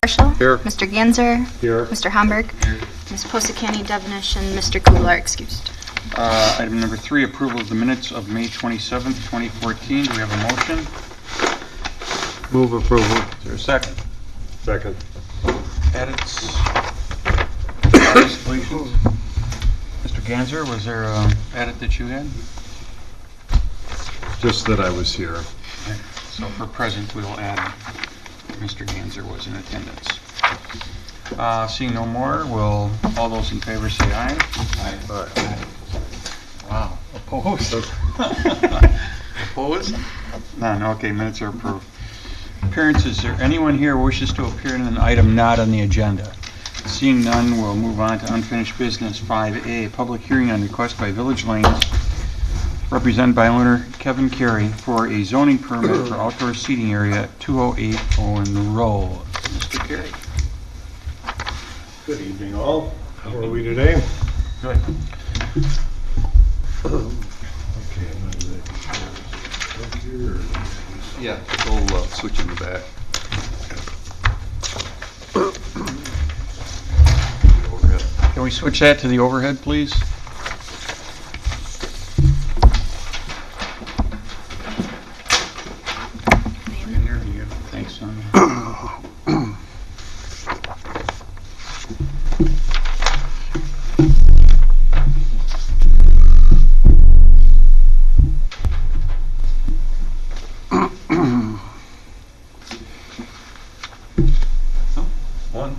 Marshall. Here. Mr. Ganzer. Here. Mr. Hamburg. Here. Ms. Posakani, Devenish, and Mr. Kugler excused. Item number 3, approval of the minutes of May 27th, 2014. Do we have a motion? Move approval. Is there a second? Second. Edits? Deletions? Mr. Ganzer, was there an edit that you had? Just that I was here. Okay. So for present, we will add Mr. Ganzer was in attendance. Seeing no more, will all those in favor say aye? Aye. Aye. Wow. Opposed? Opposed? None. Okay, minutes are approved. Appearances, is there anyone here who wishes to appear in an item not on the agenda? Seeing none, we'll move on to unfinished business 5A, public hearing on request by Village Lanes, represented by owner Kevin Carey, for a zoning permit for outdoor seating area at 208 Owen Road. Mr. Carey. Good evening, all. How are we today? Good. Okay, Yeah, we'll switch in the back. Can we switch that to the overhead, please? Here you go. Thanks, Sonia. One.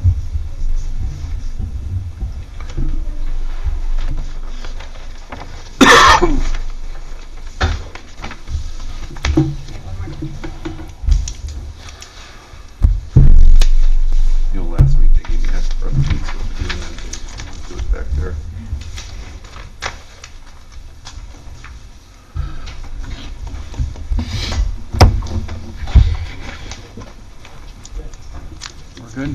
You know, last week they gave me extra for pizza, and then they do it back there. We're good?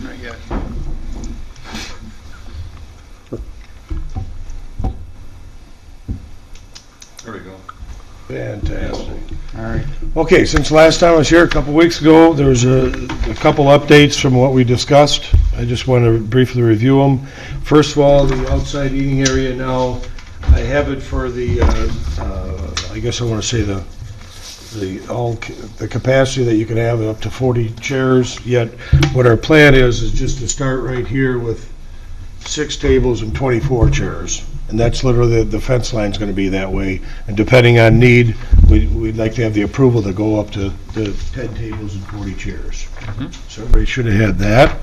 Not yet. There we go. fantastic. All right. Okay, since last time I was here a couple weeks ago, there was a couple updates from what we discussed. I just want to briefly review them. First of all, the outside eating area now, I have it for the, I guess I want to say the capacity that you can have up to 40 chairs, yet what our plan is just to start right here with 6 tables and 24 chairs. And that's literally, the fence line's going to be that way. And depending on need, we'd like to have the approval to go up to the 10 tables and 40 chairs. So everybody should have had that.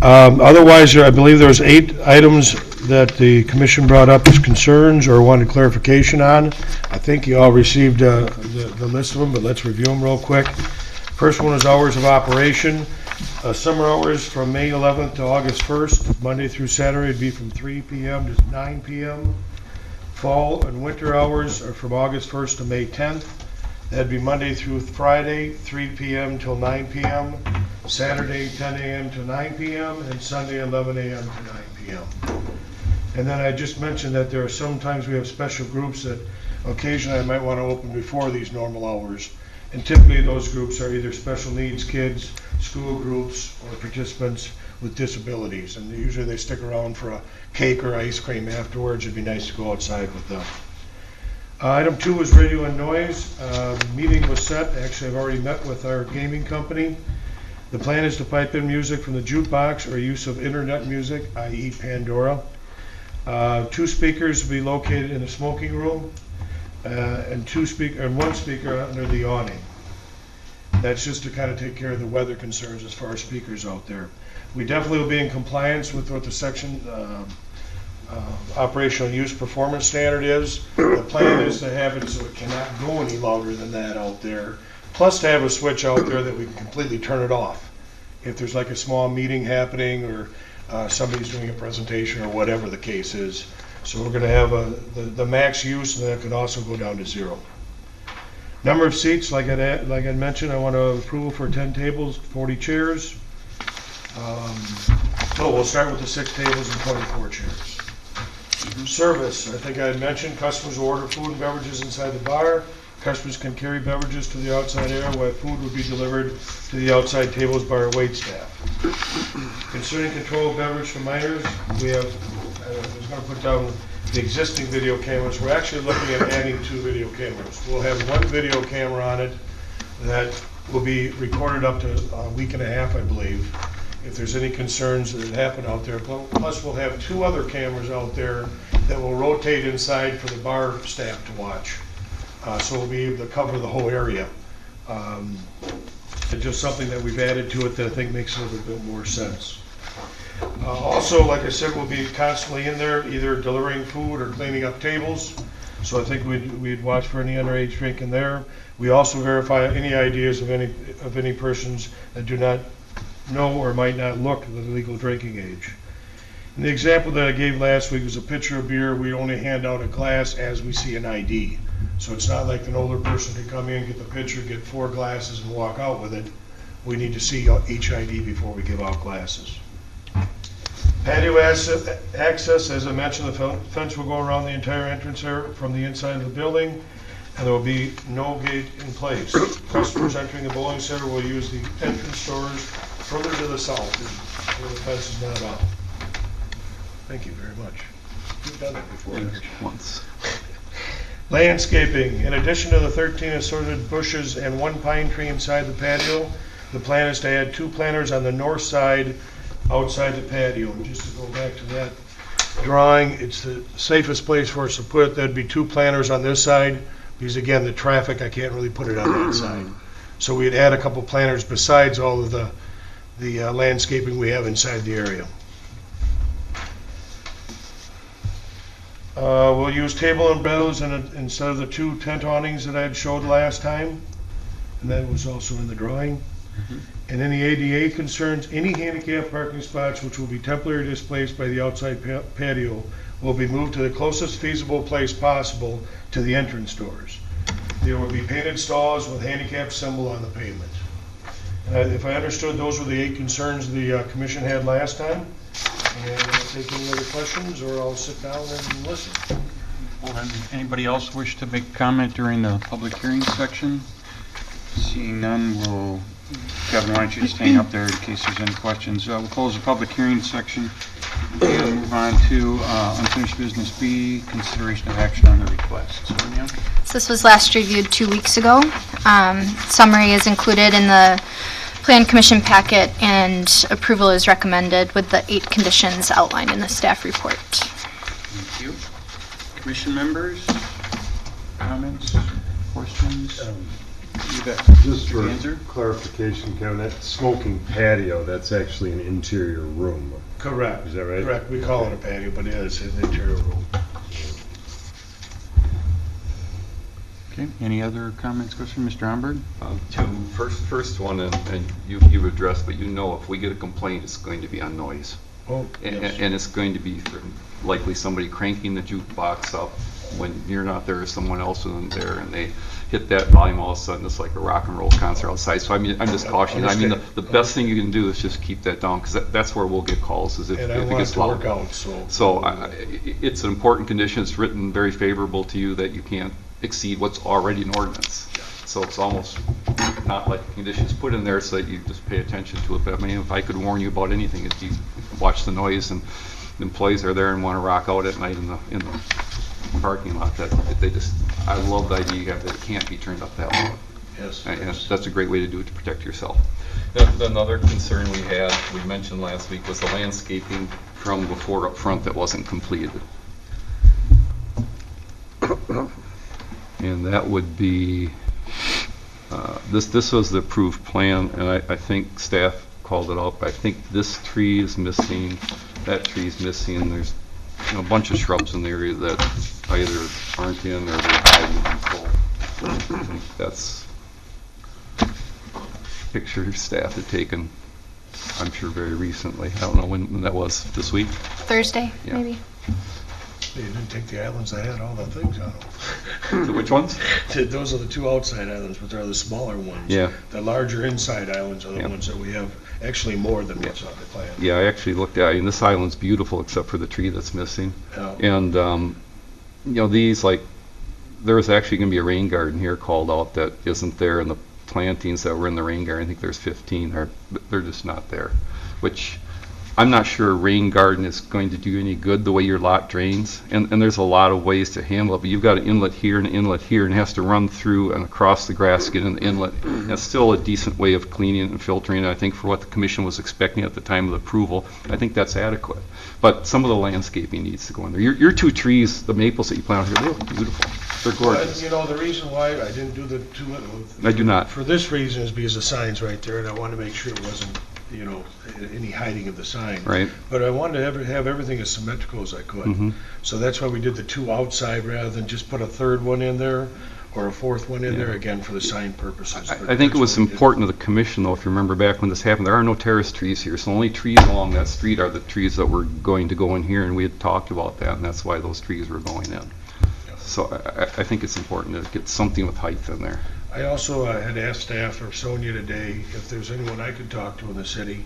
Otherwise, I believe there was 8 items that the commission brought up as concerns or wanted clarification on. I think you all received the list of them, but let's review them real quick. First one is hours of operation. Summer hours from May 11th to August 1st, Monday through Saturday, would be from 3 p.m. to 9 p.m. Fall and winter hours are from August 1st to May 10th. That'd be Monday through Friday, 3 p.m. till 9 p.m., Saturday, 10 a.m. to 9 p.m., and Sunday, 11 a.m. to 9 p.m. And then I just mentioned that there are sometimes we have special groups that occasionally I might want to open before these normal hours. And typically those groups are either special needs kids, school groups, or participants with disabilities. And usually they stick around for a cake or ice cream afterwards. It'd be nice to go outside with them. Item 2 was radio and noise. Meeting was set. Actually, I've already met with our gaming company. The plan is to pipe in music from the jukebox or use of internet music, i.e. Pandora. 2 speakers will be located in the smoking room. And 1 speaker under the awning. That's just to kind of take care of the weather concerns as far as speakers out there. We definitely will be in compliance with what the section operational use performance standard is. The plan is to have it so it cannot go any longer than that out there. Plus to have a switch out there that we can completely turn it off. If there's like a small meeting happening or somebody's doing a presentation or whatever the case is. So we're going to have the max use, and that could also go down to 0. Number of seats, like I mentioned, I want approval for 10 tables, 40 chairs. So we'll start with the 6 tables and 24 chairs. Service, I think I had mentioned, customers will order food and beverages inside the bar. Customers can carry beverages to the outside area while food would be delivered to the outside tables by our wait staff. Concerning control of beverage for minors, we have, I was going to put down the existing video cameras. We're actually looking at adding 2 video cameras. We'll have 1 video camera on it that will be recorded up to a week and a half, I believe, if there's any concerns that happen out there. Plus, we'll have 2 other cameras out there that will rotate inside for the bar staff to watch. So we'll be able to cover the whole area. It's just something that we've added to it that I think makes a little bit more sense. Also, like I said, we'll be constantly in there, either delivering food or cleaning up tables. So I think we'd watch for any underage drinking there. We also verify any ideas of any persons that do not know or might not look the legal drinking age. And the example that I gave last week was a pitcher of beer. We only hand out a glass as we see an ID. So it's not like an older person can come in, get the pitcher, get 4 glasses and walk out with it. We need to see each ID before we give out glasses. Patio access, as I mentioned, the fence will go around the entire entrance area from the inside of the building, and there will be no gate in place. Customers entering the bowling center will use the entrance doors further to the south, where the fence is not up. Thank you very much. You've done that before. Once. Landscaping. In addition to the 13 assorted bushes and 1 pine tree inside the patio, the plan is to add 2 planters on the north side outside the patio. And just to go back to that drawing, it's the safest place for us to put it. There'd be 2 planters on this side, because again, the traffic, I can't really put it on that side. So we'd add a couple planters besides all of the landscaping we have inside the area. We'll use table umbrellas instead of the 2 tent awnings that I had showed last time, and that was also in the drawing. And any ADA concerns, any handicap parking spots which will be temporarily displaced by the outside patio will be moved to the closest feasible place possible to the entrance doors. There will be painted stalls with handicap symbol on the pavement. If I understood, those were the 8 concerns the commission had last time. And I'll take any other questions, or I'll sit down and listen. Well, then, anybody else wish to make a comment during the public hearing section? Seeing none, Kevin, why don't you just hang up there in case there's any questions. We'll close the public hearing section and move on to unfinished business B, consideration of action on the request. Sonia? So this was last reviewed 2 weeks ago. Summary is included in the Plan Commission packet, and approval is recommended with the 8 conditions outlined in the staff report. Thank you. Commission members, comments, questions? You bet. Just for Answer? clarification, Kevin, that smoking patio, that's actually an interior room. Correct. Is that right? Correct. We call it a patio, but it is an interior room. Okay, any other comments, questions? Mr. Homburg? First one, and you've addressed, but you know if we get a complaint, it's going to be on noise. Oh, yes. And it's going to be likely somebody cranking the jukebox up when you're not there, someone else isn't there, and they hit that volume, all of a sudden it's like a rock and roll concert outside. So I mean, I'm just cautioning. I mean, the best thing you can do is just keep that down, because that's where we'll get calls, is if And I it want it gets to loud. work out, so. So it's an important condition. It's written very favorable to you that you can't exceed what's already an ordinance. So it's almost not like the conditions put in there so that you just pay attention to it. But I mean, if I could warn you about anything, it'd be watch the noise, and the employees are there and want to rock out at night in the parking lot. That they just, I love the idea you have that it can't be turned up that loud. Yes. And that's a great way to do it, to protect yourself. Another concern we mentioned last week, was the landscaping from before up front that wasn't completed. And that would be, this was the approved plan, and I think staff called it out, but I think this tree is missing, that tree is missing, and there's a bunch of shrubs in the area that either aren't in or they're hiding in full. I think that's picture staff had taken, I'm sure very recently. I don't know when that was, this week? Thursday, Yeah. maybe? They didn't take the islands that had all the things on them. Which ones? Those are the 2 outside islands, but they're the smaller ones. Yeah. The larger inside islands are the Yeah. ones that we have, actually more than what's on the plan. Yeah, I actually looked at it, and this island's beautiful except for the tree that's missing. Yeah. And, these, like, there's actually going to be a rain garden here called out that isn't there, and the plantings that were in the rain garden, I think there's 15, they're just not there, which I'm not sure a rain garden is going to do any good the way your lot drains, and there's a lot of ways to handle it, but you've got an inlet here and an inlet here, and it has to run through and across the grass to get in the inlet. That's still a decent way of cleaning and filtering, and I think for what the commission was expecting at the time of the approval, I think that's adequate. But some of the landscaping needs to go in there. Your two trees, the maples that you planted here, they look beautiful. They're gorgeous. You know, the reason why I didn't do the two... I do not. For this reason is because the sign's right there, and I wanted to make sure it wasn't, you know, any hiding of the sign. Right. But I wanted to have everything as symmetrical as I could. Mhm. So that's why we did the two outside rather than just put a third one in there or a fourth one in Yeah. there, again, for the sign purposes. But I think it that's was what we did. important to the commission, though, if you remember back when this happened, there are no terrace trees here, so the only trees along that street are the trees that were going to go in here, and we had talked about that, and that's why those trees were going in. So I think it's important to get something with height in there. I also had asked staff or Sonia today if there's anyone I could talk to in the city,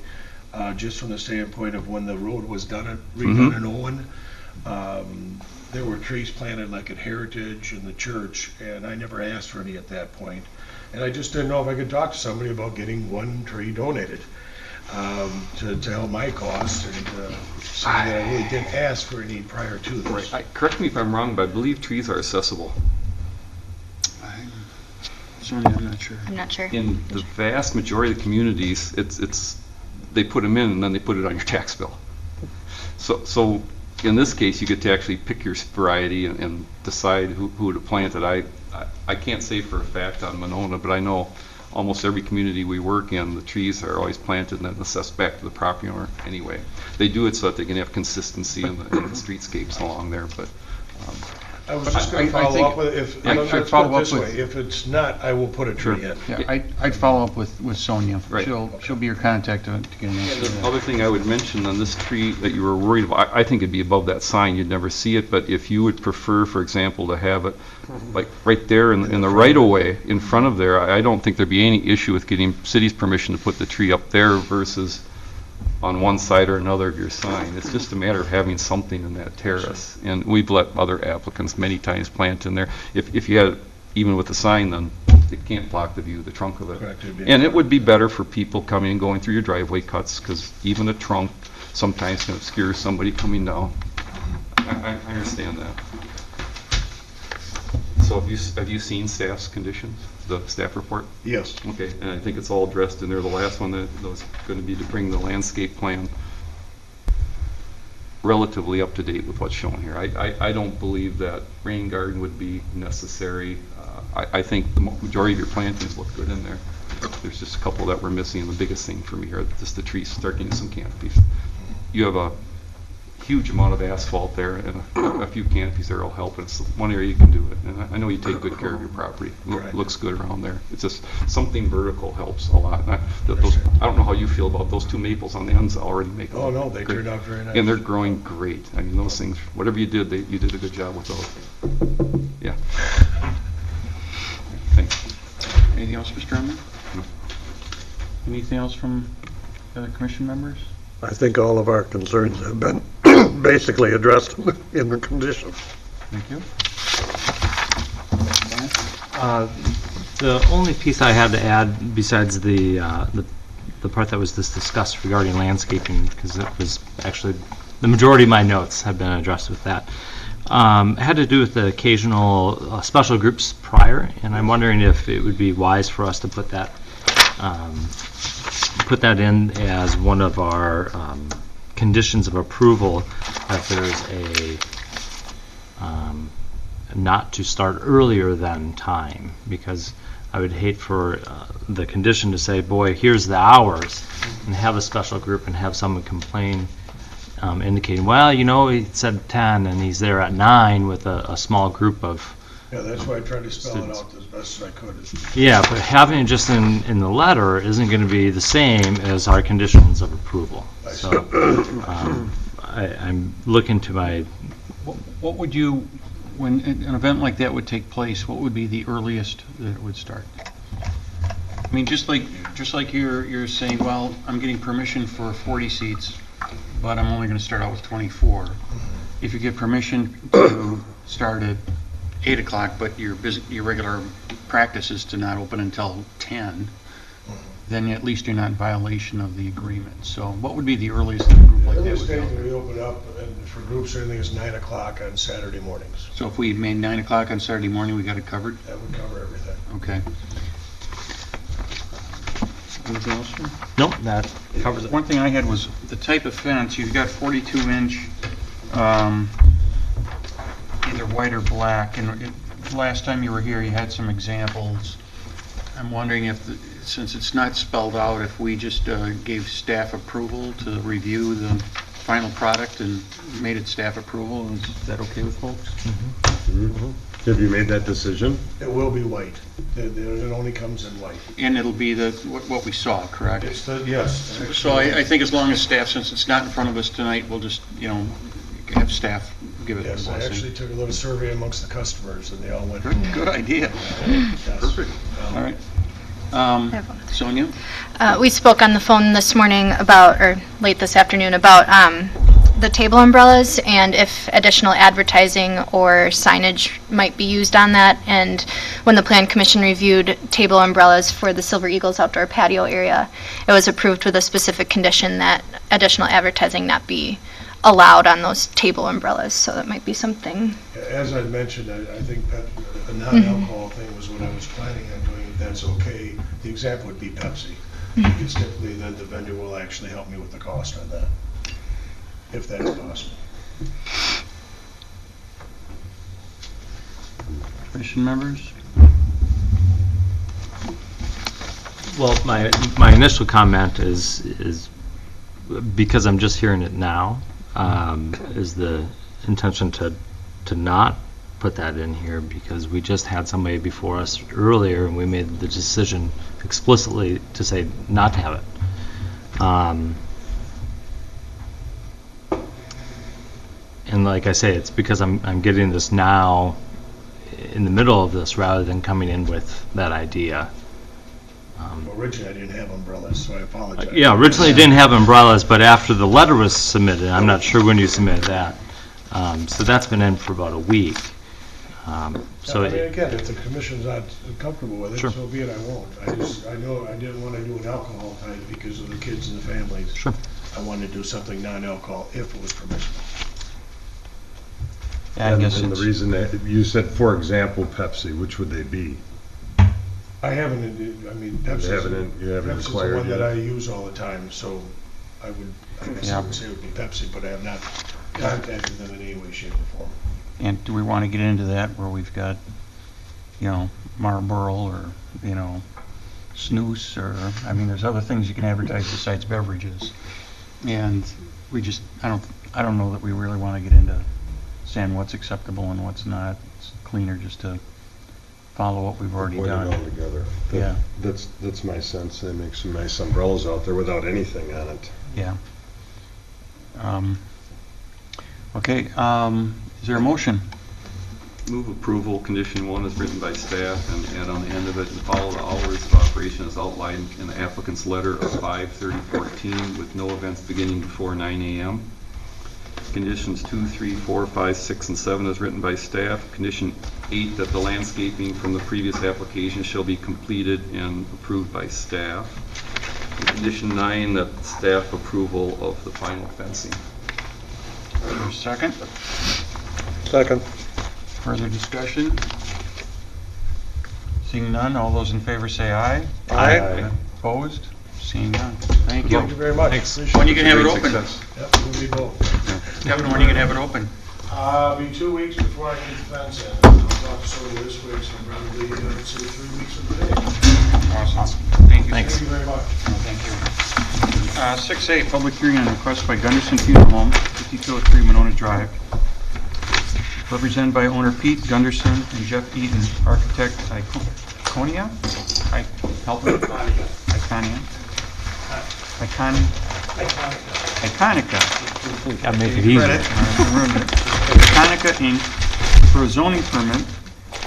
just from the standpoint of when the road was redone in Owen. There were trees planted like at Heritage and the church, and I never asked for any at that point. And I just didn't know if I could talk to somebody about getting one tree donated to help my costs, and something that I really didn't ask for any prior to this. Correct me if I'm wrong, but I believe trees are accessible. Sonia, I'm not sure. I'm not sure. In the vast majority of the communities, they put them in and then they put it on your tax bill. So in this case, you get to actually pick your variety and decide who to plant it. I can't say for a fact on Monona, but I know almost every community we work in, the trees are always planted and then assessed back to the property owner anyway. They do it so that they can have consistency in the streetscapes along there, but I was just going to I follow think- up with, if, I'd let's put follow it up this with- way, if it's not, I will put a tree in. Yeah, I'd follow up with Sonia. Right. She'll be your contact to get an answer to the that. other thing I would mention on this tree that you were worried about, I think it'd be above that sign, you'd never see it, but if you would prefer, for example, to have it like right there in the right-of-way in front of there, I don't think there'd be any issue with getting city's permission to put the tree up there versus on one side or another of your sign. It's just a matter of having something in that terrace. And we've let other applicants many times plant in there. If you had, it even with the sign, then it can't block the view of the trunk of it. Correct, it'd be- And it would be better for people coming and going through your driveway cuts, because even a trunk sometimes can obscure somebody coming down. I understand that. So have you seen staff's conditions, the staff report? Yes. Okay, and I think it's all addressed in there. The last one that was going to be to bring the landscape plan relatively up to date with what's shown here. I don't believe that rain garden would be necessary. I think the majority of your plantings look good in there. There's just a couple that we're missing. The biggest thing for me here, just the trees start getting some canopies. You have a huge amount of asphalt there, and a few canopies there will help. It's one area you can do it, and I know you take good care of your property. Right. Looks good around there. It's just something vertical helps a lot. And I don't know how you feel about those two maples on the ends already make. Oh, no, they great. turned out very nice. And they're growing great. I mean, those things, whatever you did, you did a good job with those. Yeah. Thanks. Anything else, Mr. Drummond? No. Anything else from the other commission members? I think all of our concerns have been basically addressed in the conditions. Thank you. The only piece I had to add, besides the part that was just discussed regarding landscaping, because it was actually, the majority of my notes have been addressed with that, had to do with the occasional special groups prior, and I'm wondering if it would be wise for us to put that in as one of our conditions of approval, that there's a not to start earlier than time, because I would hate for the condition to say, boy, here's the hours, and have a special group and have someone complain indicating, well, you know, he said 10 and he's there at 9 with a small group of. Yeah, that's why I tried to spell it Students. out as best as I could. Yeah, but having it just in the letter isn't going to be the same as our conditions of approval. I So I'm looking to my, What would you, when an event like that would take place, what would be the earliest that it would start? I mean, just like you're saying, well, I'm getting permission for 40 seats, but I'm only going to start out with 24. If you get permission to start at 8 o'clock, but your regular practice is to not open until 10, then at least you're not in violation of the agreement. So what would be the earliest that a group like that Earliest would be date open? that we open up, and for groups or anything, is 9 o'clock on Saturday mornings. So if we made 9 o'clock on Saturday morning, we got it covered? That would cover everything. Okay. Anything else, sir? Nope, that covers it. One thing I had was the type of fence, you've got 42-inch, either white or black, and last time you were here, you had some examples. I'm wondering if, since it's not spelled out, if we just gave staff approval to review the final product and made it staff approval, is that okay with folks? Have you made that decision? It will be white. It only comes in white. And it'll be what we saw, correct? It's the, yes. So I think as long as staff, since it's not in front of us tonight, we'll just, have staff give it a Yes, I blessing. actually took a little survey amongst the customers, and they all went. Good idea. Yes. Perfect. All right. Sonia? We spoke on the phone this morning about, or late this afternoon, about the table umbrellas and if additional advertising or signage might be used on that. And when the Plan Commission reviewed table umbrellas for the Silver Eagles outdoor patio area, it was approved with a specific condition that additional advertising not be allowed on those table umbrellas. So that might be something. As I mentioned, I think a non-alcohol thing was what I was planning on doing, if that's okay. The example would be Pepsi. Because typically then the vendor will actually help me with the cost on that, if that's possible. Commission members? Well, my initial comment is because I'm just hearing it now, is the intention to not put that in here, because we just had somebody before us earlier and we made the decision explicitly to say not to have it. And like I say, it's because I'm getting this now in the middle of this rather than coming in with that idea. Originally, I didn't have umbrellas, so I apologize. Yeah, originally it didn't have umbrellas, but after the letter was submitted, I'm not sure when you submitted that. So that's been in for about a week. So I mean, again, if the commission's not comfortable with it, Sure. so be it, I won't. I know I didn't want to do an alcohol type because of the kids and the families. Sure. I wanted to do something non-alcohol if it was permissible. Yeah, I guess And the it's, reason that, you said, for example, Pepsi, which would they be? I haven't, I mean, Pepsi's You haven't Pepsi's the acquired one that yet? I use all the time, so I guess I would say it would be Pepsi, but I have not contacted them in any way, shape, or form. and do we want to get into that where we've got, Marlboro or, snus or, I mean, there's other things you can advertise besides beverages. And we just, I don't know that we really want to get into saying what's acceptable and what's not. It's cleaner just to follow what we've already Avoid it done. altogether. Yeah. That's my sense. They make some nice umbrellas out there without anything on it. Yeah. Okay, is there a motion? Move approval, condition 1 is written by staff, and add on the end of it, and follow the hours of operation as outlined in the applicant's letter of 5/30/14 with no events beginning before 9 a.m. Conditions 2, 3, 4, 5, 6, and 7 is written by staff. Condition 8, that the landscaping from the previous application shall be completed and approved by staff. And condition 9, that staff approval of the final fencing. Is there a second? Second. Further discussion? Seeing none, all those in favor say aye. Aye. Opposed? Seeing none. Thank Thank you you. very much. Thanks. Appreciate When you can have it Great open? success. Yep, we'll be both. Kevin, when you can have it open? Be 2 weeks before I get the fence in. I'll talk to Sonia this week, so probably, say 3 weeks from today. Awesome. Thank you. Thanks. Thank you very much. Thank you. 6A, public hearing on request by Gunderson Funeral Home, 5203 Monona Drive. Represented by owner Pete Gunderson and Jeff Eaton, architect Iconia? Help me? Iconia? Iconica. Gotta make it easy. Credit. Iconica Inc. for a zoning permit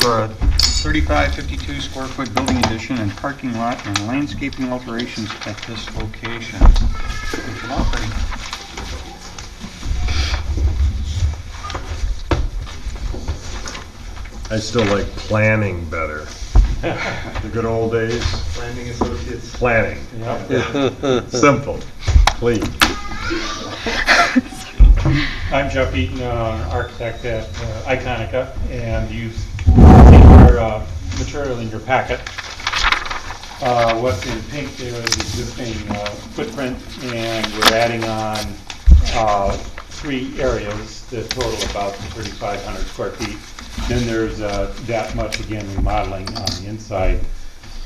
for a 3552 square foot building addition and parking lot and landscaping alterations at this location. Come on, Freddie. I still like planning better. The good old days. Planning associates. Planning. Simple, clean. I'm Jeff Eaton, architect at Iconica, and you've seen your material in your packet. What's in pink there is existing footprint, and we're adding on 3 areas that total about 3,500 square feet. Then there's that much, again, remodeling on the inside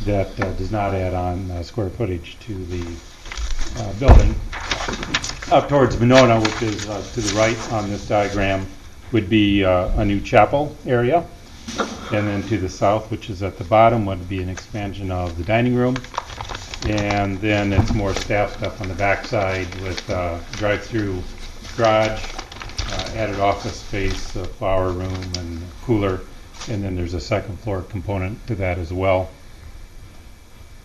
that does not add on square footage to the building. Up towards Monona, which is to the right on this diagram, would be a new chapel area. And then to the south, which is at the bottom, would be an expansion of the dining room. And then it's more staff stuff on the backside with drive-through garage, added office space, a flower room, and cooler. And then there's a second floor component to that as well.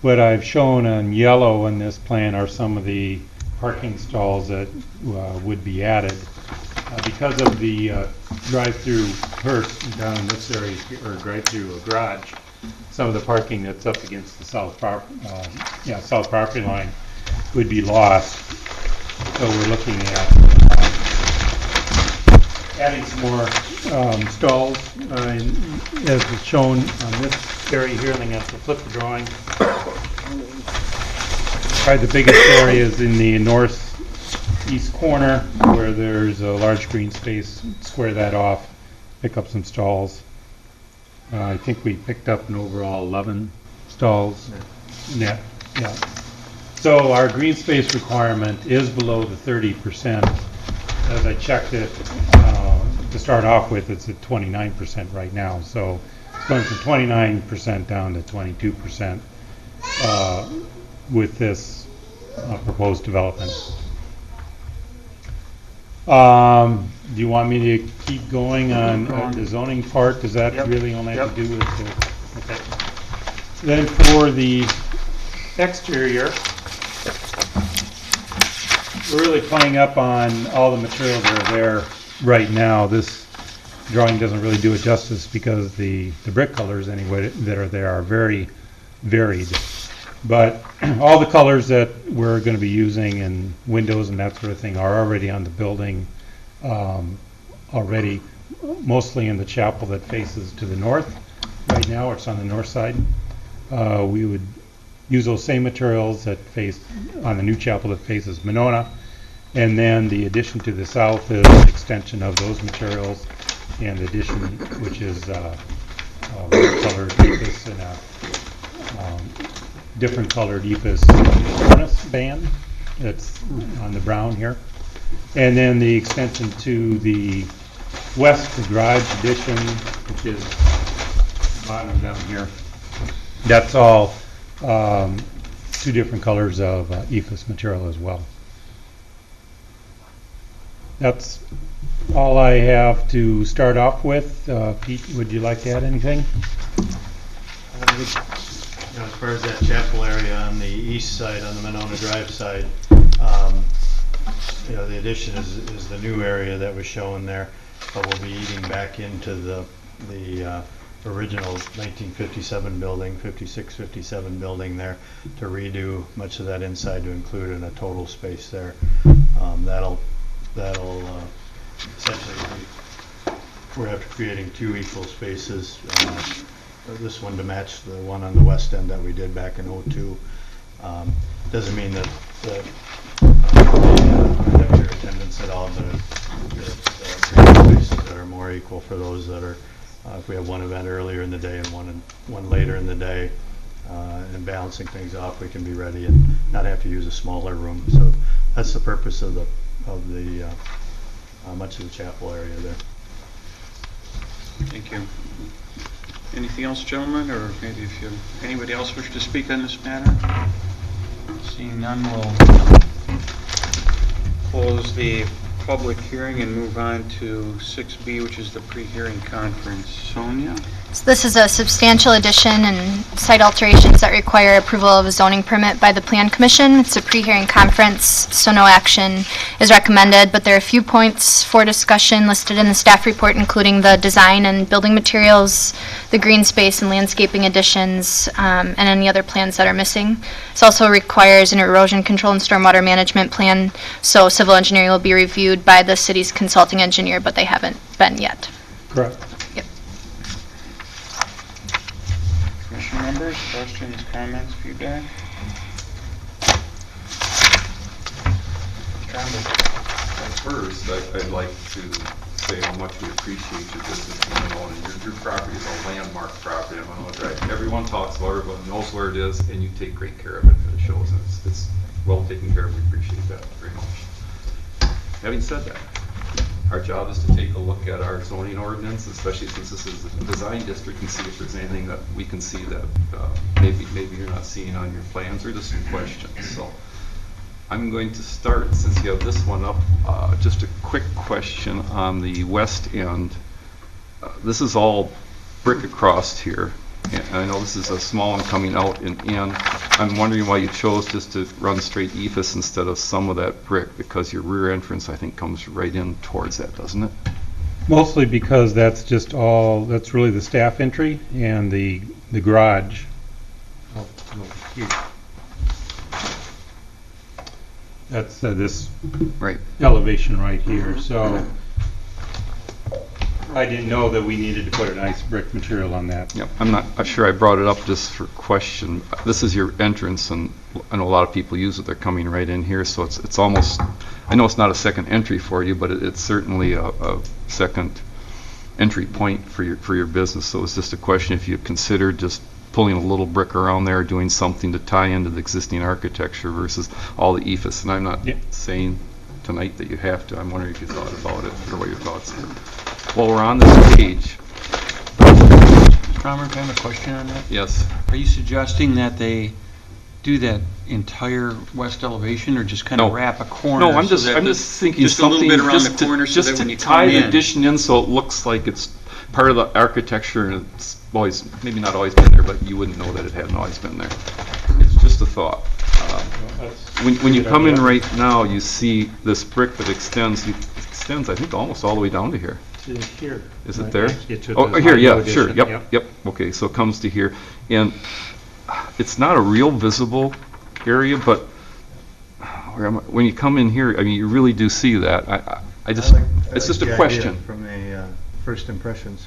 What I've shown in yellow in this plan are some of the parking stalls that would be added. Because of the drive-through hearse down in this area, or drive-through garage, some of the parking that's up against the south property line would be lost. So we're looking at adding some more stalls, as is shown on this area here. And I have to flip the drawing. Probably the biggest area is in the northeast corner, where there's a large green space. Square that off, pick up some stalls. I think we picked up an overall 11 stalls net. Yeah. So our green space requirement is below the 30%. As I checked it to start off with, it's at 29% right now. So it's going from 29% down to 22% with this proposed development. Do you want me to keep going on the zoning part? Does that really only have to do with the, okay. Then for the exterior, we're really playing up on all the materials that are there right now. This drawing doesn't really do it justice because the brick colors anyway that are there are very varied. But all the colors that we're going to be using in windows and that sort of thing are already on the building already, mostly in the chapel that faces to the north. Right now it's on the north side. We would use those same materials that face on the new chapel that faces Monona. And then the addition to the south is an extension of those materials, and the addition, which is red colored EPIS and a different colored EPIS furnace band that's on the brown here. And then the extension to the west, the garage addition, which is bottom down here. That's all 2 different colors of EPIS material as well. That's all I have to start off with. Pete, would you like to add anything? As far as that chapel area on the east side, on the Monona Drive side, the addition is the new area that was shown there, but we'll be eating back into the original 1957 building, 56, 57 building there, to redo much of that inside to include in a total space there. That'll essentially we're after creating 2 equal spaces. This one to match the one on the west end that we did back in '02. Doesn't mean that have your attendance at all, but spaces that are more equal for those that are, if we have one event earlier in the day and one later in the day, and balancing things off, we can be ready and not have to use a smaller room. So that's the purpose of the much of the chapel area there. Thank you. Anything else, gentlemen, or maybe if anybody else wish to speak on this matter? Seeing none, we'll close the public hearing and move on to 6B, which is the pre-hearing conference. Sonia? So this is a substantial addition and site alterations that require approval of a zoning permit by the Plan Commission. It's a pre-hearing conference, so no action is recommended, but there are a few points for discussion listed in the staff report, including the design and building materials, the green space and landscaping additions, and any other plans that are missing. This also requires an erosion control and stormwater management plan, so civil engineering will be reviewed by the city's consulting engineer, but they haven't been yet. Correct. Yep. Commission members, questions, comments, feedback? First, I'd like to say how much we appreciate your business going on, and your property is a landmark property on Monroe Drive. Everyone talks about it, everyone knows where it is, and you take great care of it, and it shows, and it's well taken care of. We appreciate that very much. Having said that, our job is to take a look at our zoning ordinance, especially since this is a design district, and see if there's anything that we can see that maybe you're not seeing on your plans, or just some questions. So I'm going to start, since you have this one up, just a quick question on the west end. This is all brick across here, and I know this is a small one coming out and in. I'm wondering why you chose just to run straight ephes instead of some of that brick, because your rear entrance, I think, comes right in towards that, doesn't it? Mostly because that's really the staff entry and the garage. That's this Right. elevation right here, so I didn't know that we needed to put a nice brick material on that. Yep, I'm not sure I brought it up just for question. This is your entrance, and I know a lot of people use it. They're coming right in here, so it's almost, I know it's not a second entry for you, but it's certainly a second entry point for your business. So it's just a question if you considered just pulling a little brick around there, doing something to tie into the existing architecture versus all the ephes. And I'm not saying tonight that you have to. I'm wondering if you thought about it, or what your thoughts are. While we're on this page. Cromer, I have a question on that. Yes. Are you suggesting that they do that entire west elevation, or just kind of No. wrap a corner? No, I'm so just that thinking just a little something bit around just the corner, so just that when you to tie come the in. addition in, so it looks like it's part of the architecture, and it's always, maybe not always been there, but you wouldn't know that it hadn't always been there. It's just a thought. When you come in right now, you see this brick that extends, I think, almost all the way down to here. To here. Is it Right there? next to it, to Oh, the here, yeah, new sure, addition, yep. Okay, so it comes to here. And it's not a real visible area, but when you come in here, I mean, you really do see that. It's just a question. From the first impressions.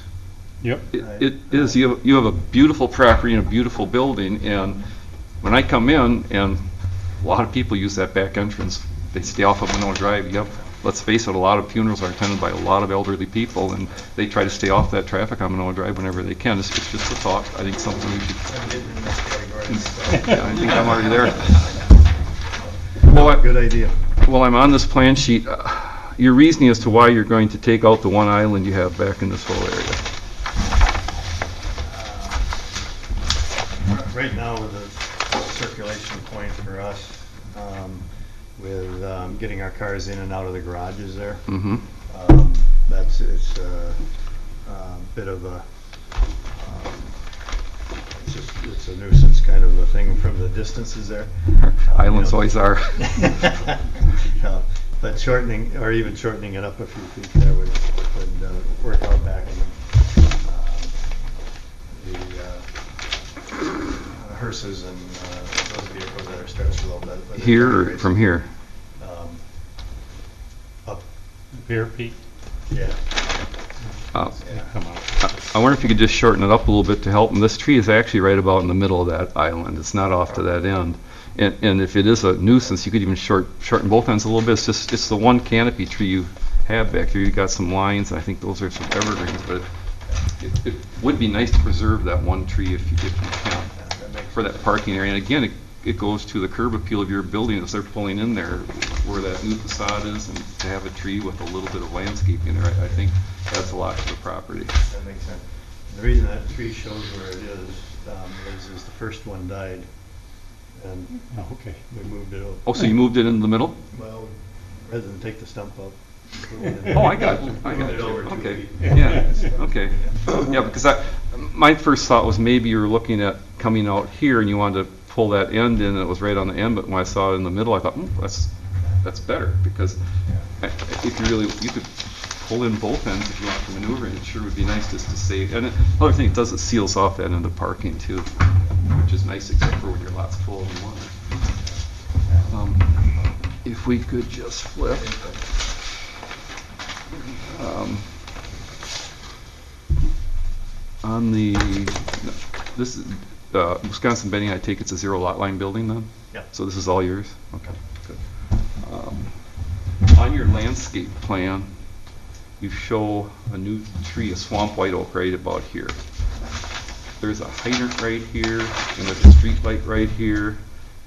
Yep. It is, you have a beautiful property and a beautiful building, and when I come in, and a lot of people use that back entrance, they stay off of Monroe Drive. Yep, let's face it, a lot of funerals are attended by a lot of elderly people, and they try to stay off that traffic on Monroe Drive whenever they can. It's just a thought. I think something we should. Yeah, I think I'm already there. Well, Good idea. While I'm on this plan sheet, your reasoning as to why you're going to take out the one island you have back in this whole area. Right now, with the circulation point for us, with getting our cars in and out of the garages there, Mm-hmm. it's a bit of a, it's a nuisance kind of a thing from the distances there. Islands always are. But shortening, or even shortening it up a few feet there would work out back in the hearses and those vehicles that are stretched a little bit. But Here or from here? Up, Here, Pete. yeah. Uh, Come on. I wonder if you could just shorten it up a little bit to help. And this tree is actually right about in the middle of that island. It's not off to that end. And if it is a nuisance, you could even shorten both ends a little bit. It's the one canopy tree you have back here. You've got some lines, and I think those are some evergreens, but it would be nice to preserve that one tree if you can for that parking area. And again, it goes to the curb appeal of your building as they're pulling in there where that new facade is, and to have a tree with a little bit of landscaping there, I think adds a lot to the property. That makes sense. The reason that tree shows where it is the first one died, and Oh, okay. we moved it over. Oh, so you moved it into the middle? Well, rather than take the stump up, Oh, I got you. Okay, yeah, okay. Yeah, because my first thought was maybe you were looking at coming out here and you wanted to pull that end in and it was right on the end, but when I saw it in the middle, I thought, that's better, because if you really, you could pull in both ends if you want to maneuver, and it sure would be nice just to save. And another thing it does, it seals off that end of parking too, which is nice, except for when your lot's full and you want it. If we could just flip. On the, this is, Wisconsin Benning, I take it's a zero lot line building then? Yeah. So this is all yours? Okay, good. On your landscape plan, you show a new tree, a swamp white oak right about here. There's a hydrant right here, and there's a street light right here.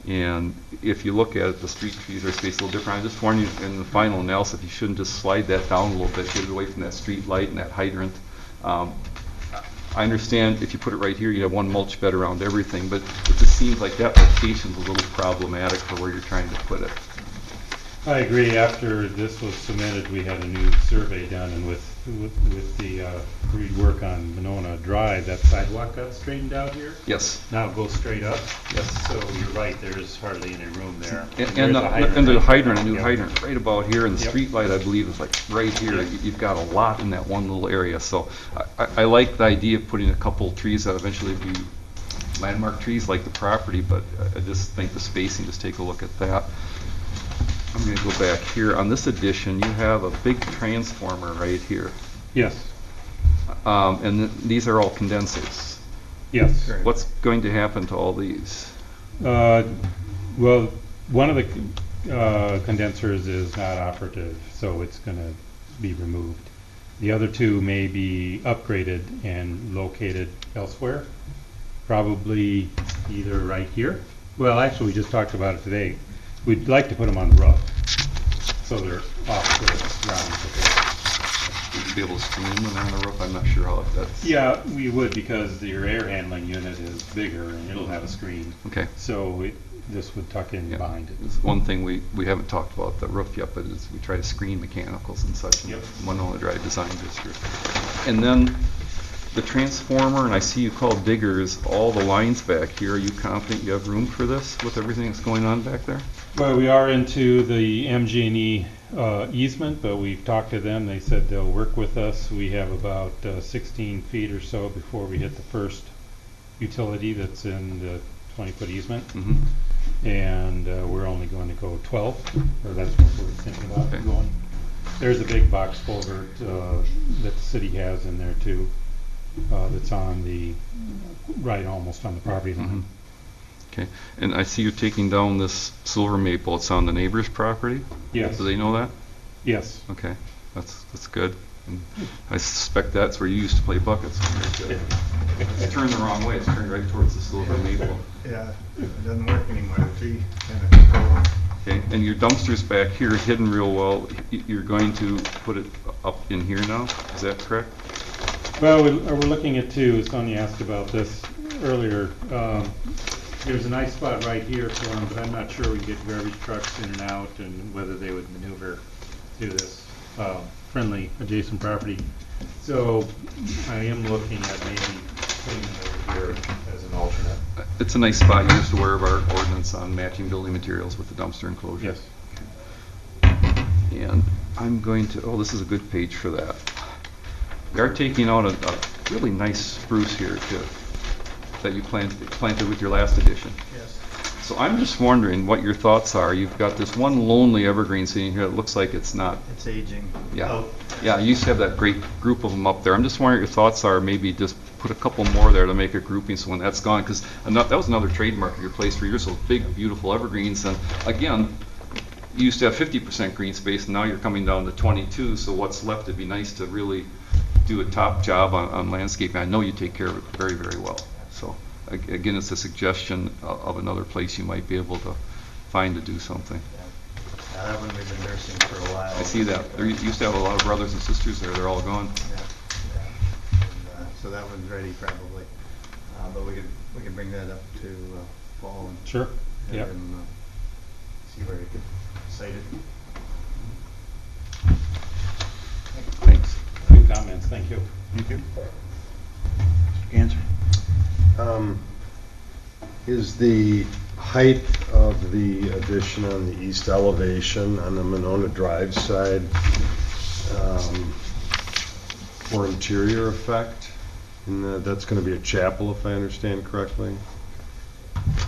And if you look at it, the street trees are spaced a little different. I just warn you in the final analysis, you shouldn't just slide that down a little bit, get it away from that street light and that hydrant. I understand if you put it right here, you have one mulch bed around everything, but it just seems like that location's a little problematic for where you're trying to put it. I agree. After this was submitted, we had a new survey done, and with the rework on Monona Drive, that sidewalk got straightened out here. Yes. Now it goes straight up. Yes. So you're right, there's hardly any room there. And the hydrant, a new hydrant right about here, and the Yep. street light, I believe, is like right here. Yep. You've got a lot in that one little area. So I like the idea of putting a couple trees that eventually be landmark trees like the property, but I just think the spacing, just take a look at that. I'm going to go back here. On this addition, you have a big transformer right here. Yes, And these are all condensers. yes. What's going to happen to all these? Well, one of the condensers is not operative, so it's going to be removed. The other two may be upgraded and located elsewhere, probably either right here. Well, actually, we just talked about it today. We'd like to put them on the roof, so they're off the ground. Would you be able to screen them on the roof? I'm not sure how that's... Yeah, we would, because your air handling unit is bigger and it'll have a screen. Okay. So this would tuck in Yeah. behind it. It's one thing we haven't talked about the roof yet, but is we try to screen mechanicals and such in Yep. Monona Drive Design District. And then the transformer, and I see you call diggers, all the lines back here. Are you confident you have room for this with everything that's going on back there? Well, we are into the MG&E easement, but we've talked to them. They said they'll work with us. We have about 16 feet or so before we hit the first utility that's in the 20-foot easement. Mm-hmm. And we're only going to go 12, or that's what we're thinking about Okay. going. There's a big box culvert that the city has in there too, that's on the, right almost on the property line. Mhm. Okay, and I see you taking down this silver maple. It's on the neighbor's property? Yes. Do they know that? Yes. Okay, that's good. And I suspect that's where you used to play buckets. It's turned the wrong way. It's turned right towards the silver maple. Yeah, it doesn't work anymore, the tree kind of. Okay, and your dumpster's back here, hidden real well. You're going to put it up in here now? Is that correct? Well, we're looking at two. Sonia asked about this earlier. There's a nice spot right here for them, but I'm not sure we can get garbage trucks in and out and whether they would maneuver through this friendly adjacent property. So I am looking at maybe putting them over here as an alternate. It's a nice spot. You're just aware of our ordinance on matching building materials with the dumpster enclosure. Yes. And I'm going to, oh, this is a good page for that. We are taking out a really nice spruce here too, that you planted with your last addition. Yes. So I'm just wondering what your thoughts are. You've got this one lonely evergreen sitting here that looks like it's not, It's aging. yeah. Oh, Yeah, you used to have that great group of them up there. I'm just wondering what your thoughts are, maybe just put a couple more there to make a grouping so when that's gone, because that was another trademark of your place for years, those big, beautiful evergreens. And again, you used to have 50% green space, and now you're coming down to 22, so what's left, it'd be nice to really do a top job on landscaping. I know you take care of it very, very well. So again, it's a suggestion of another place you might be able to find to do something. yeah, that one we've been nursing for a while. I see that. There used to have a lot of brothers and sisters there. They're all gone. Yeah, and, so that one's ready probably, but we could bring that up to Paul and Sure. have Yep. him see where he could cite it. comments, thank you. Thank you. Answer. Is the height of the addition on the east elevation on the Monona Drive side for interior effect? And that's going to be a chapel, if I understand correctly?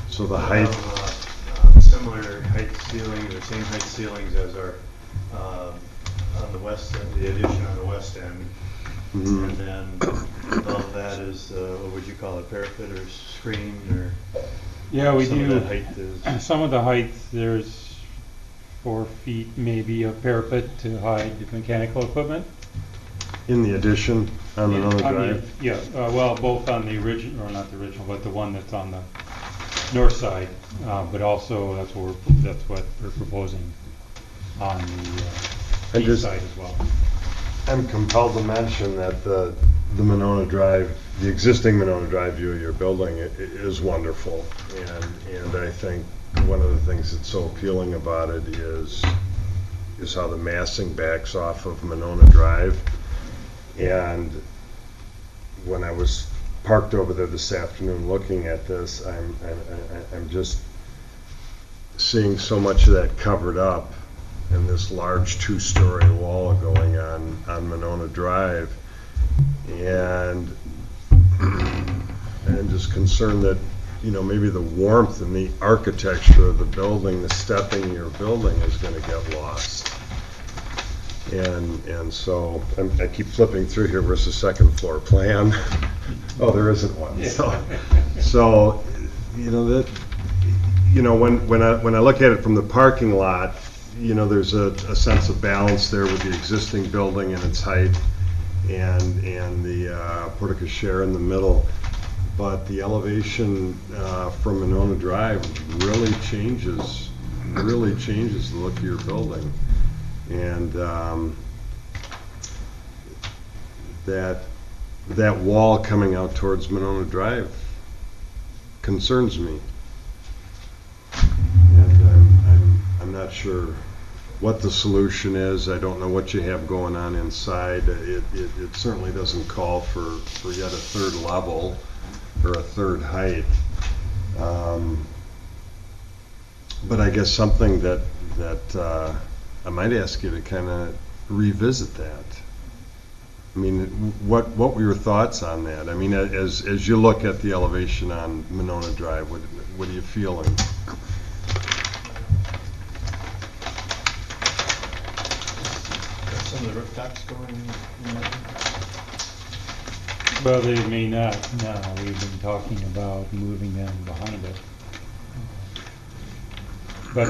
So the height, Similar height ceilings, or same height ceilings as our, on the west end, the addition on the west end. Mhm. And then above that is, what would you call it, parapet or screen, or? Yeah, we some of do. that height is, Some of the height, there's 4 feet maybe of parapet to hide the mechanical equipment. in the addition on Monona On the- Drive? Yeah, well, both on the original, or not the original, but the one that's on the north side, but also that's what we're proposing on the And east just- side as well. I'm compelled to mention that the Monona Drive, the existing Monona Drive view of your building is wonderful. And I think one of the things that's so appealing about it is how the massing backs off of Monona Drive. And when I was parked over there this afternoon looking at this, I'm just seeing so much of that covered up and this large 2-story wall going on Monona Drive. And I'm just concerned that, maybe the warmth and the architecture of the building, the stepping of your building is going to get lost. And so I keep flipping through here. Where's the second floor plan? Oh, there isn't one. So when I look at it from the parking lot, there's a sense of balance there with the existing building and its height and the porte cochere in the middle. But the elevation from Monona Drive really changes the look of your building. And that wall coming out towards Monona Drive concerns me. And I'm not sure what the solution is. I don't know what you have going on inside. It certainly doesn't call for yet a third level or a third height. But I guess something that I might ask you to kind of revisit that. I mean, what were your thoughts on that? I mean, as you look at the elevation on Monona Drive, what are you feeling? some of the rooftops going in there? Well, they may not now. We've been talking about moving them behind it. But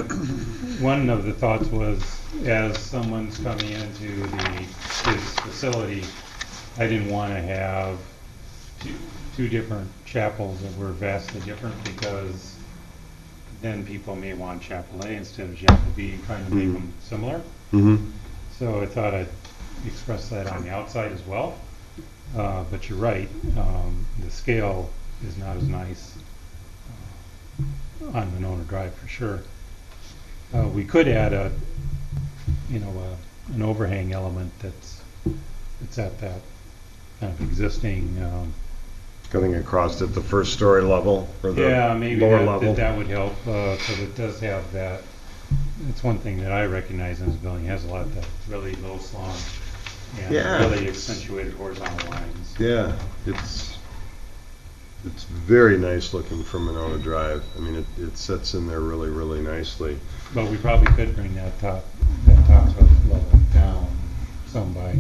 one of the thoughts was, as someone's coming into his facility, I didn't want to have two different chapels that were vastly different, because then people may want chapel A instead of chapel B, trying to make them similar. Mm-hmm. So I thought I'd express that on the outside as well. But you're right, the scale is not as nice on Monona Drive for sure. We could add an overhang element that's at that kind of existing. Cutting across at the first story level or the Yeah, maybe lower level? that would help, because it does have that. It's one thing that I recognize in this building. It has a lot of that really low slung and Yeah. really accentuated horizontal lines. Yeah, it's very nice looking from Monona Drive. I mean, it sets in there really, really nicely. But we probably could bring that top level down some by,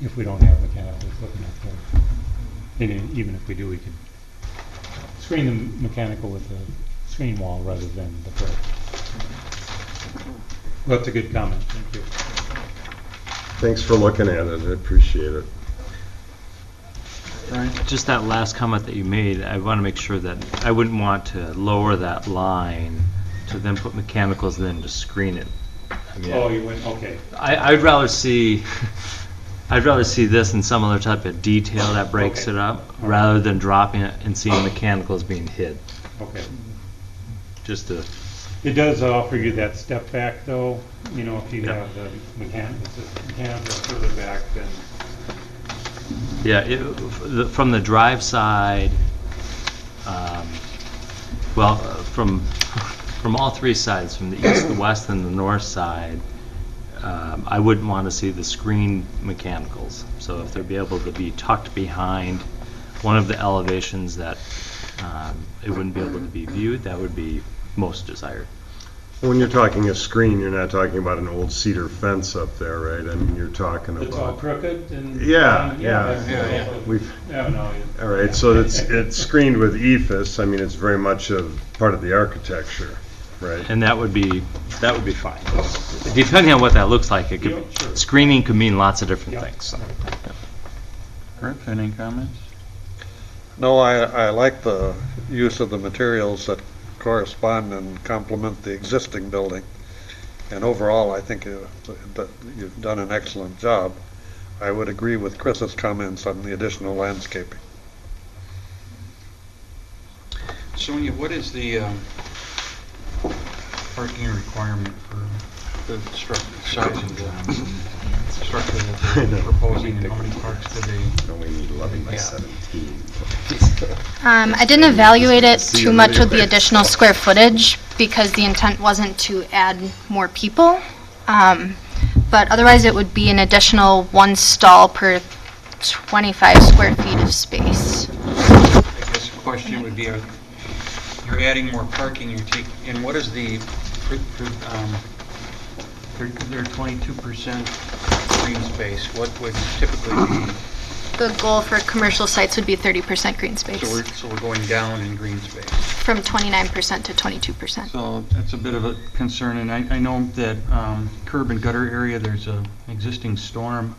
if we don't have mechanicals looking up there. And even if we do, we could screen the mechanical with a screen wall rather than the brick. Well, that's a good comment, thank you. Thanks for looking at it, I appreciate it. Brian? Just that last comment that you made, I want to make sure that I wouldn't want to lower that line to then put mechanicals then to screen it. I mean, Oh, you went, okay. I'd rather see this in some other type of detail that breaks Okay. it up, rather than dropping it and seeing mechanicals being hid. Okay. Just to, It does offer you that step back though, if you Yeah. have the mechanical further back, then Yeah, from the drive side, from all three sides, from the east, the west, and the north side, I wouldn't want to see the screen mechanicals. So if they'd be able to be tucked behind one of the elevations that it wouldn't be able to be viewed, that would be most desired. When you're talking a screen, you're not talking about an old cedar fence up there, right? I mean, you're talking It's all about. crooked and. Yeah. We've, No. all right, so it's screened with ephes. I mean, it's very much a part of the architecture, right? And that would be fine. Depending on what that looks like, it could, Yeah, sure. screening could mean lots of different Yeah. things. So. Kurt, any comments? No, I like the use of the materials that correspond and complement the existing building. And overall, I think that you've done an excellent job. I would agree with Chris's comments on the additional landscaping. Sonia, what is the parking requirement for the size of the structure that they're proposing, and how many parks do they? Only need 11 by Yeah. 17. I didn't evaluate it too much with the additional square footage because the intent wasn't to add more people. But otherwise, it would be an additional one stall per 25 square feet of space. I guess the question would be, you're adding more parking, and what is the, they're 22% green space, what would typically be, The goal for commercial sites would be 30% green space, so we're going down in green space. from 29% to 22%. So that's a bit of a concern, and I know that curb and gutter area, there's a existing storm.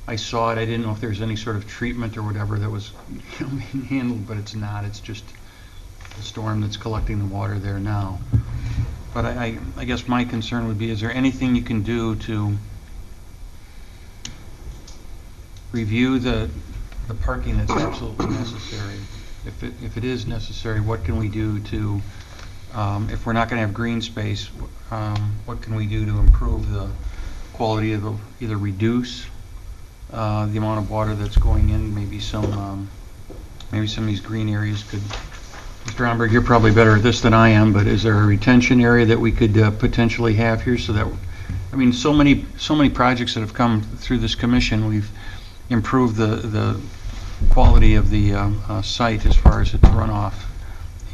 I saw it, I didn't know if there's any sort of treatment or whatever that was being handled, but it's not, it's just the storm that's collecting the water there now. But I guess my concern would be, is there anything you can do to review the parking that's absolutely necessary? If it is necessary, what can we do to, if we're not going to have green space, what can we do to improve the quality of either reduce the amount of water that's going in? Maybe some of these green areas could. Mr. Omberg, you're probably better at this than I am, but is there a retention area that we could potentially have here so that, I mean, so many projects that have come through this commission, we've improved the quality of the site as far as its runoff.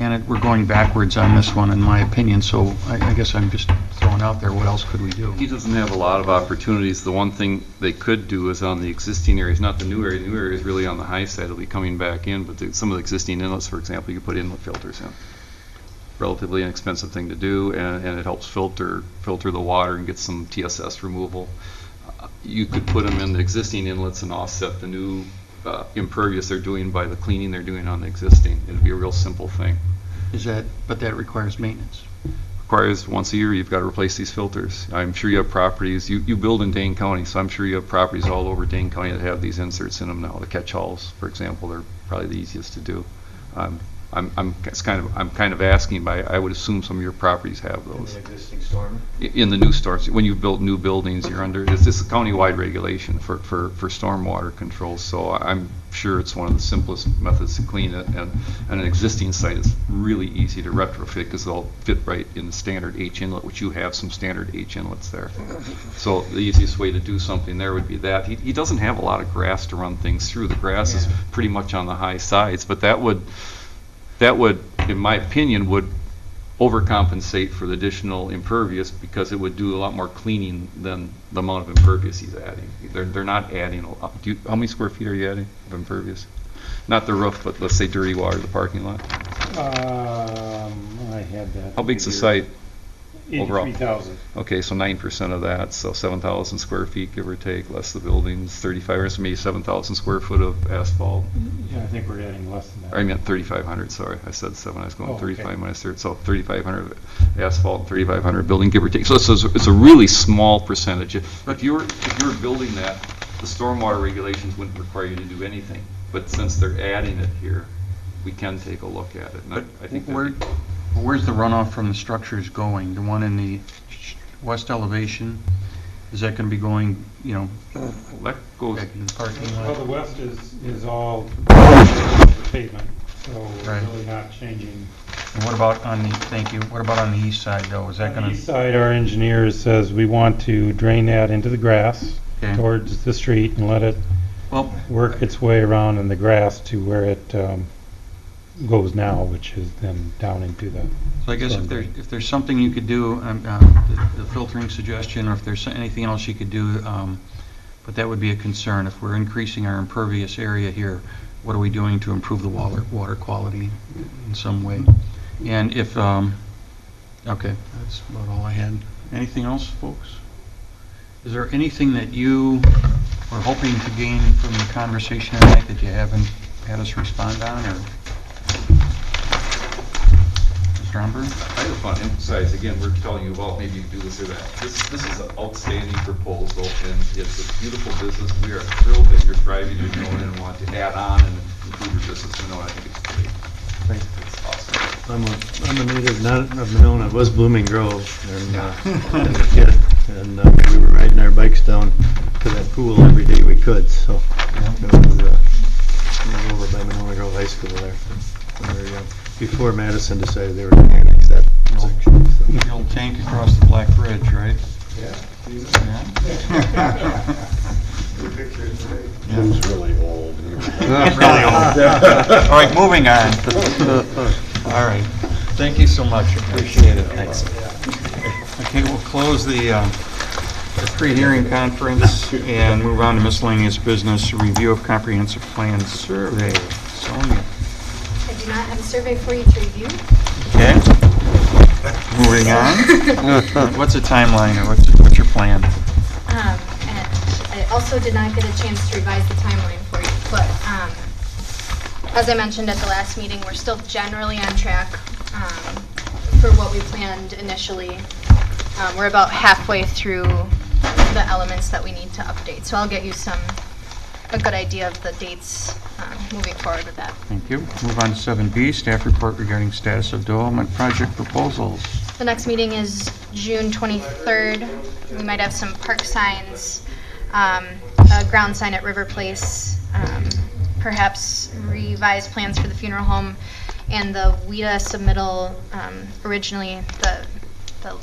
And we're going backwards on this one, in my opinion, so I guess I'm just throwing out there, what else could we do? He doesn't have a lot of opportunities. The one thing they could do is on the existing areas, not the new area. The new area is really on the high side. It'll be coming back in, but some of the existing inlets, for example, you could put inlet filters in. Relatively inexpensive thing to do, and it helps filter the water and get some TSS removal. You could put them in the existing inlets and offset the new impervious they're doing by the cleaning they're doing on the existing. It'd be a real simple thing. But that requires maintenance. Requires once a year you've got to replace these filters. I'm sure you have properties, you build in Dane County, so I'm sure you have properties all over Dane County that have these inserts in them now. The catch-alls, for example, they're probably the easiest to do. I'm kind of asking, but I would assume some of your properties have those. In the existing storm? In the new storms, when you've built new buildings, you're under, it's a county-wide regulation for stormwater controls, so I'm sure it's one of the simplest methods to clean it, and an existing site is really easy to retrofit because they'll fit right in the standard H inlet, which you have some standard H inlets there. So the easiest way to do something there would be that. He doesn't have a lot of grass to run things through. The grass is pretty much on the high sides, but that would, in my opinion, would overcompensate for the additional impervious because it would do a lot more cleaning than the amount of impervious he's adding. They're not adding a lot. How many square feet are you adding of impervious? Not the roof, but let's say dirty water, the parking lot. I had that. How big's the site? overall? 83,000. Okay, so 9% of that, so 7,000 square feet, give or take, less the buildings, 35, so maybe 7,000 square foot of asphalt. Yeah, I think we're adding less than that. I meant 3,500, sorry, I said 7, I was going Oh, okay. 35 when I started, so 3,500 asphalt, 3,500 building, give or take. So it's a really small percentage. If you were building that, the stormwater regulations wouldn't require you to do anything. But since they're adding it here, we can take a look at it. And I think that'd be- Where's the runoff from the structures going? The one in the west elevation? Is that going to be going, That goes, back in the parking Well, lot? the west is all pavement, so we're Right. really not changing. And what about on the, thank you, what about on the east side though? Is that On the going east to, side, our engineer says we want to drain that into the grass Okay. towards the street and let it well, work its way around in the grass to where it goes now, which is then down into the, so I guess if there's something you could do, the filtering suggestion, or if there's anything else you could do, but that would be a concern. If we're increasing our impervious area here, what are we doing to improve the water quality in some way? And if, okay, that's about all I had. Anything else, folks? Is there anything that you are hoping to gain from the conversation tonight that you haven't had us respond on, or? Mr. Humber? I just want to emphasize, again, we're telling you about maybe you do this or that. This is an outstanding proposal, and it's a beautiful business. We are thrilled that you're thriving in Monona and want to add on and improve your business in Monona. I think it's great. It's awesome. I'm a native not of Monona, I was Blooming Grove, and as a kid, and we were riding our bikes down to that pool every day we could, so it was over by Monona Grove High School there. When we were young. Before Madison decided they were going to annex that section. So. The old tank across the Black Bridge, right? Yeah. Yeah. Lou's really old. Really old. All right, moving on. All right. Thank you so much. Appreciate it. Thanks. Okay, we'll close the pre-hearing conference and move on to miscellaneous business, review of comprehensive plan survey. Sonia. I do not have a survey for you to review. Okay. Moving on. What's the timeline, or what's your plan? And I also did not get a chance to revise the timeline for you, but as I mentioned at the last meeting, we're still generally on track for what we planned initially. We're about halfway through the elements that we need to update, so I'll get you a good idea of the dates moving forward with that. Thank you. Move on to 7B, staff report regarding status of development project proposals. The next meeting is June 23rd. We might have some park signs, a ground sign at River Place, perhaps revised plans for the funeral home, and the WIDA submittal. Originally, the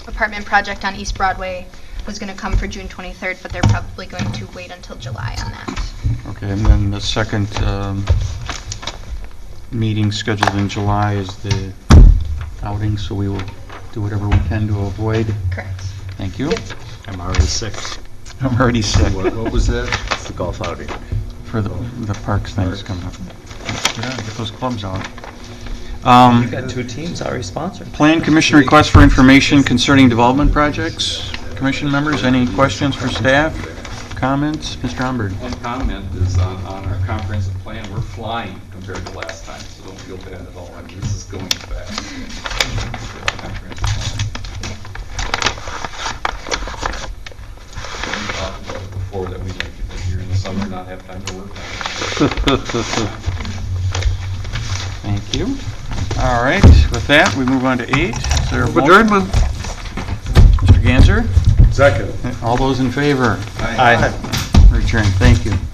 apartment project on East Broadway was going to come for June 23rd, but they're probably going to wait until July on that. Okay, and then the second meeting scheduled in July is the outing, so we will do whatever we can to avoid. Correct. Thank you. I'm already sick. I'm already sick What was that? It's the golf outing. for the parks things coming up. Yeah, get those clubs out. You've got 2 teams already sponsored. Plan Commission request for information concerning development projects. Commission members, any questions for staff? Comments? Mr. Humbert? One comment is on our comprehensive plan, we're flying compared to last time, so don't feel bad at all. I mean, this is going fast. Comprehensive plan. We talked about it before that we'd like to get here in the summer, not have time to work on it. Thank you. All right, with that, we move on to 8. Is there a motion? Adjournment. Mr. Ganser? Second. All those in favor? Aye. Return, thank you.